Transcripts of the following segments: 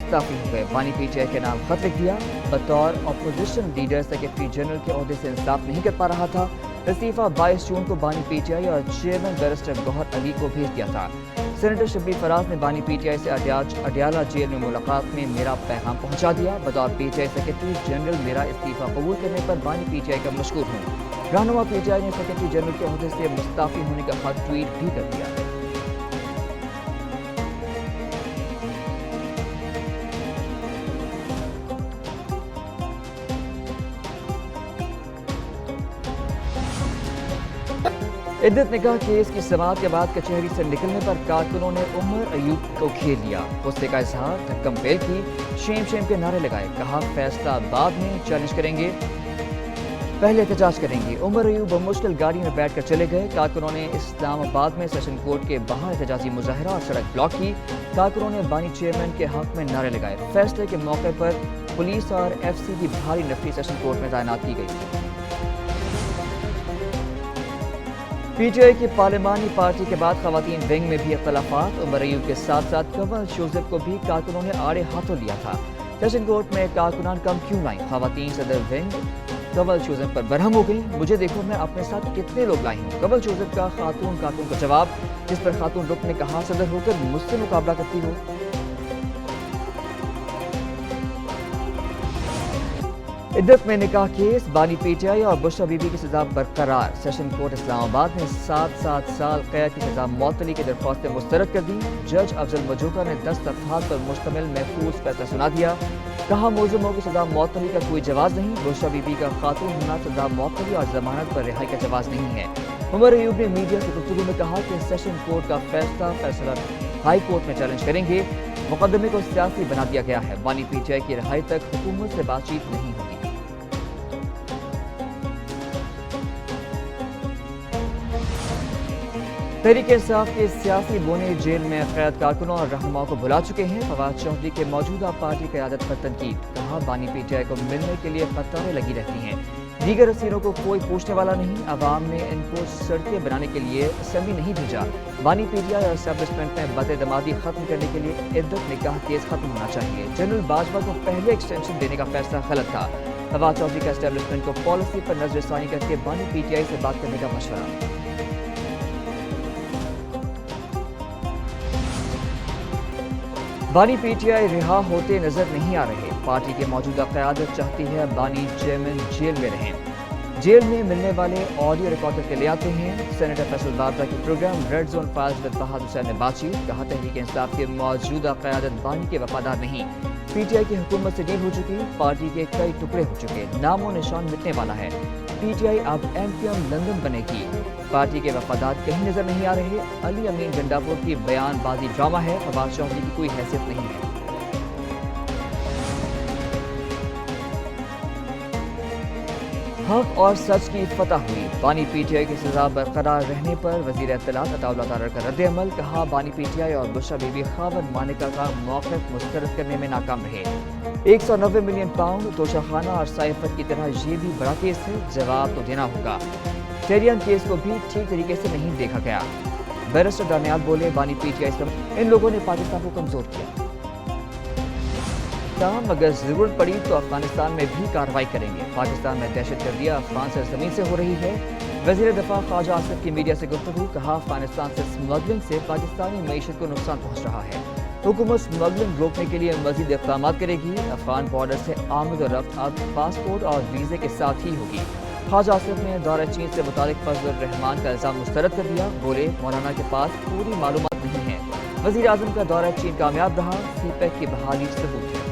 मुस्ताफी हो गए। बानी पीटीआई के नाम खत लिख दिया। बतौर अपोजिशन लीडर सेक्रेटरी जनरल के ओहदे से इंसाफ नहीं कर पा रहा था। इस्तीफा 22 जून को बानी पीटीआई और चेयरमैन बैरिस्टर गौहर अली को भेज दिया था। सेनेटर शब्बीर फराज ने बानी पीटीआई से अडयाला जेल में मुलाकात में मेरा पैगाम पहुंचा दिया। बतौर पीटीआई सेक्रेटरी जनरल मेरा इस्तीफा कबूल करने पर बानी पीटीआई का मशकूर हूँ। रहनुमा पीटीआई ने सेक्रेटरी जनरल के ओहदे से मुस्ताफी होने का खत ट्वीट भी कर दिया। इद्दत निकाह केस की समाअत के बाद कचहरी से निकलने पर कारकुनों ने उमर अयूब को घेर लिया। गुस्से का इजहार, धक्कम पेल की, शेम के नारे लगाए। कहा फैसला बाद में चैलेंज करेंगे, पहले एहतजाज करेंगे। उमर अयूब मुश्किल गाड़ी में बैठकर चले गए। कारकुनों ने इस्लामाबाद में सेशन कोर्ट के बाहर एहतजाजी मुजाहरा और सड़क ब्लॉक की। कारकुनों ने बानी चेयरमैन के हक में नारे लगाए। फैसले के मौके पर पुलिस और FC की भारी नफरी सेशन कोर्ट में तैनात की गई। पीटीआई की पार्लिमानी पार्टी के बाद खवातीन विंग में भी इख्तलाफात। उमर अयूब के साथ साथ कंवल जोसेफ को भी कारकुनों ने आड़े हाथों लिया था। सेशन कोर्ट में कारकुनान कम क्यों लाई? खवातीन सदर विंग कंवल जोसेफ पर बरहम हो गई। मुझे देखो मैं अपने साथ कितने लोग लाई हूँ। कंवल जोसेफ का खातून कारकुन को जवाब, जिस पर खातून रुक ने कहा सदर होकर मुझसे मुकाबला करती हो। इद्दत में निकाह केस, बानी पीटीआई और बुशरा बीबी की सजा बरकरार। सेशन कोर्ट इस्लामाबाद ने 7 साल कैद की सजा मुअत्तली की दरख्वास्तें मुस्तरद कर दी। जज अफजल मजूका ने 10 सफ़हात पर मुश्तमिल महफूज फैसला सुना दिया। कहा मुलज़िमों की सजा मुअत्तली का कोई जवाज नहीं। बुशरा बीबी का खातून होना सजा मुअत्तली और जमानत पर रिहाई का जवाज नहीं है। उमर अयूब ने मीडिया से गुफ्तगू में कहा कि सेशन कोर्ट का फैसला हाई कोर्ट में चैलेंज करेंगे। मुकदमे को सियासी बना दिया गया है। बानी पीटीआई की रिहाई तक हुकूमत से बातचीत नहीं होगी। तहरीक इंसाफ के सियासी बोने जेल में कैद कारकुनों और रहनुमाओं को बुला चुके हैं। फवाद चौधरी के मौजूदा पार्टी क़यादत पर तनकीद। कहा बानी पीटीआई को मिलने के लिए कतारें लगी रहती हैं। दीगर असीरों को कोई पूछने वाला नहीं। अवाम ने इनको सड़कें बनाने के लिए असेंबली नहीं भेजा। बानी पीटीआई और एस्टेब्लिशमेंट में बददमादी खत्म करने के लिए इद्दत निकाह केस खत्म होना चाहिए। जनरल बाजवा को पहले एक्सटेंशन देने का फैसला गलत था। फवाद चौधरी का एस्टेब्लिशमेंट को पॉलिसी पर नजरसानी करके बानी पीटीआई से बात करने का मशवरा। बानी पीटीआई रिहा होते नजर नहीं आ रहे। पार्टी के मौजूदा क़यादत चाहती है बानी चेयरमैन जेल में रहें। जेल में मिलने वाले ऑडियो रिकॉर्डर के ले आते हैं। सेनेटर फैसल बाबरा के programme red zone files with Bahadur Hussain ने बातचीत। कहा तहरीक इंसाफ के मौजूदा क़यादत बानी के वफादार नहीं। पीटीआई की हुकूमत से डील हो चुकी। पार्टी के कई टुकड़े हो चुके। नामो निशान मिटने वाला है। पीटीआई अब MPM लंदन बनेगी। पार्टी के वफादार कहीं नजर नहीं आ रहे। अली अमीन गंडापुर की बयानबाजी ड्रामा है। फवाद चौधरी की कोई हैसियत नहीं है। हक और सच की फतह हुई। बानी पीटीआई की सजा बरकरार रहने पर वजीर इत्तलात अताउल्लाह तारड़ का रद्द अमल। कहा बानी पीटीआई और बुशरा बीबी खावन मानिका का मौक़िफ़ मुस्तरद करने में नाकाम रहे। 190 मिलियन पाउंड तोशाखाना और साइफर की तरह ये भी बड़ा केस है, जवाब तो देना होगा। टेरियन केस को भी ठीक तरीके से नहीं देखा गया। बैरिस्टर दानियाल बोले बानी पीटीआई इन लोगों ने पाकिस्तान को कमजोर किया। अगर जरूरत पड़ी तो अफगानिस्तान में भी कार्रवाई करेंगे। पाकिस्तान में दहशतगर्दी अफगान सरजमीन से हो रही है। वज़ीर दफ़ा ख्वाजा आसिफ की मीडिया से गुफ्तगू। कहा अफगानिस्तान से स्मगलिंग से पाकिस्तानी मईशत को नुकसान पहुँच रहा है। हुकूमत स्मगलिंग रोकने के लिए मज़ीद इक़दाम करेगी। अफगान बॉर्डर से आमद और रफ्त अब पासपोर्ट और वीज़े के साथ ही होगी। ख्वाजा आसिफ ने दौरे चीन से मुतालिक फजलुर रहमान का इल्ज़ाम मुस्तरद कर दिया। बोले मौलाना के पास पूरी मालूमात नहीं है। वज़ीर आज़म का दौरा चीन कामयाब रहा। CPEC की बहाली सबूत है।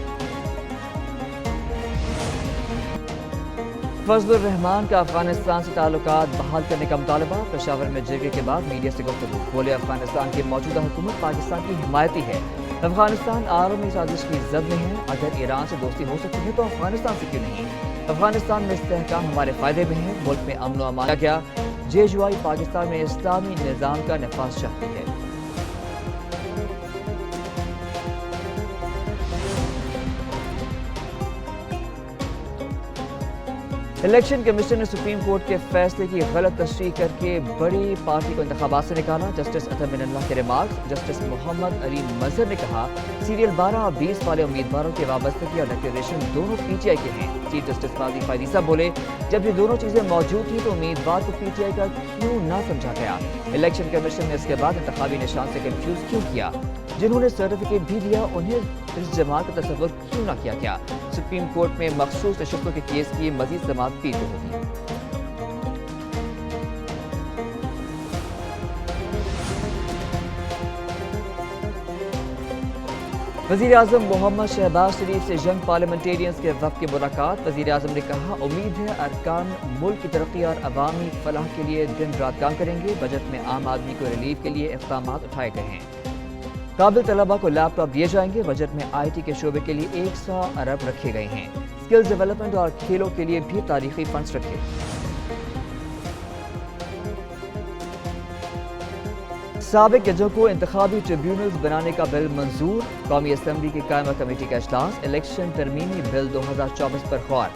फजलुर रहमान का अफगानिस्तान से ताल्लुकात बहाल करने का मुतालबा। पेशावर में जिरगे के बाद मीडिया से गुफ्तगू। बोले अफगानिस्तान की मौजूदा हुकूमत पाकिस्तान की हिमायती है। अफगानिस्तान आलमी साजिश की जद में है। अगर ईरान से दोस्ती हो सकती है तो अफगानिस्तान से क्यों नहीं? अफगानिस्तान में इस्तेहकाम हमारे फायदे में है। मुल्क में अमन व अमान गया। JUI पाकिस्तान में इस्लामी निज़ाम का नफाज चाहती है। इलेक्शन कमीशन ने सुप्रीम कोर्ट के फैसले की गलत तशरीह करके बड़ी पार्टी को इंतखाबात से निकाला। जस्टिस अतर मिनल्लाह के रिमार्क्स। जस्टिस मोहम्मद अली मजहर ने कहा सीरियल 12 और 20 वाले उम्मीदवारों के वाबस्तगी और डिक्लेरेशन दोनों पीटीआई के हैं। चीफ जस्टिस काजी फायद बोले, जब ये दोनों चीजें मौजूद थी तो उम्मीदवार को पीटीआई का क्यों ना समझा गया। इलेक्शन कमीशन ने इसके बाद इंतखाबी निशान से कंफ्यूज क्यों किया। जिन्होंने सर्टिफिकेट भी दिया उन्हें इस जमात का तस्वुर क्यों ना किया गया। सुप्रीम कोर्ट में मखसूस नशिस्तों के केस की मजीद समाअत पीर को होगी। वज़ीर-ए-आज़म मोहम्मद शहबाज शरीफ से यंग पार्लियामेंटेरियंस के वफ़द की मुलाकात। वज़ीर-ए-आज़म ने कहा, उम्मीद है अरकान मुल्क की तरक्की और अवामी फलाह के लिए दिन रात काम करेंगे। बजट में आम आदमी को रिलीफ के लिए इक़दाम उठाए गए हैं। काबिल तलबा को लैपटॉप दिए जाएंगे। बजट में IT के शोबे के लिए 100 अरब रखे गए हैं। स्किल्स डेवलपमेंट और खेलों के लिए भी तारीखी फंड्स रखे। साबिक जजों को इंतखाबी ट्रिब्यूनल्स बनाने का बिल मंजूर। कौमी असम्बली की कायमा कमेटी का इजलास। इलेक्शन तरमीमी बिल 2024 पर गौर।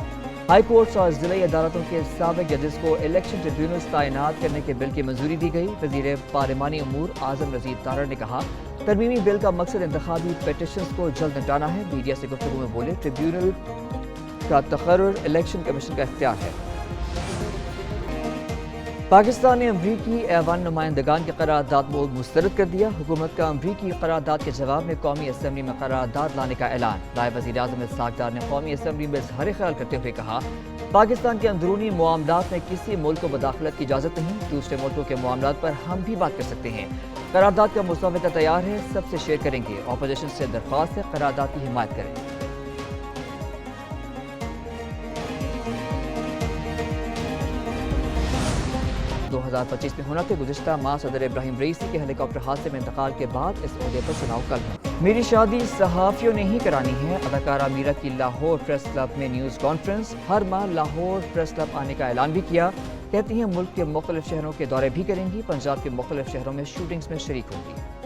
हाई कोर्ट्स और जिला अदालतों के साबिक जजेस को इलेक्शन ट्रिब्यूनल्स तैनात करने के बिल की मंजूरी दी गई। वज़ीर पार्लिमानी अमूर आज़म रज़ीद तारड़ ने कहा, तरमीमी बिल का मकसद इंतखाबी पेटिशंस को जल्द निपटाना है। मीडिया से गुफ्तगू में बोले, ट्रिब्यूनल का तक़र्रुर इलेक्शन कमीशन का इख्तियार है। पाकिस्तान ने अमरीकी ऐवान नुमाइंदगान की करारदाद को मुस्तरद कर दिया। हुकूमत का अमरीकी करारदाद के जवाब में कौमी असम्बली में करारदाद लाने का ऐलान। नायब वज़ीर-ए-आज़म इसहाक़ डार ने कौमी असम्बली में इज़हार ख़याल करते हुए कहा, पाकिस्तान के अंदरूनी मामलात में किसी मुल्क को मुदाखलत की इजाज़त नहीं। दूसरे मुल्कों के मामलात पर हम भी बात कर सकते हैं। करारदाद का मुसवदा तैयार है, सबसे शेयर करेंगे। अपोजिशन से दरख्वास्त है, करारदाद की हिमायत करें। 2025 में होना थे। गुज़िश्ता माह सदर इब्राहिम रईसी के हेलीकॉप्टर हादसे में इंतकाल के बाद इस ओहदे पर चुनाव कल है। मेरी शादी सहाफ़ियों ने ही करानी है। अदाकारा मीरा की लाहौर प्रेस क्लब में न्यूज़ कॉन्फ्रेंस। हर माह लाहौर प्रेस क्लब आने का ऐलान भी किया। कहती हैं मुल्क के मुख्तलिफ शहरों के दौरे भी करेंगी। पंजाब के मुख्तलिफ शहरों में शूटिंग्स में शरीक होंगी।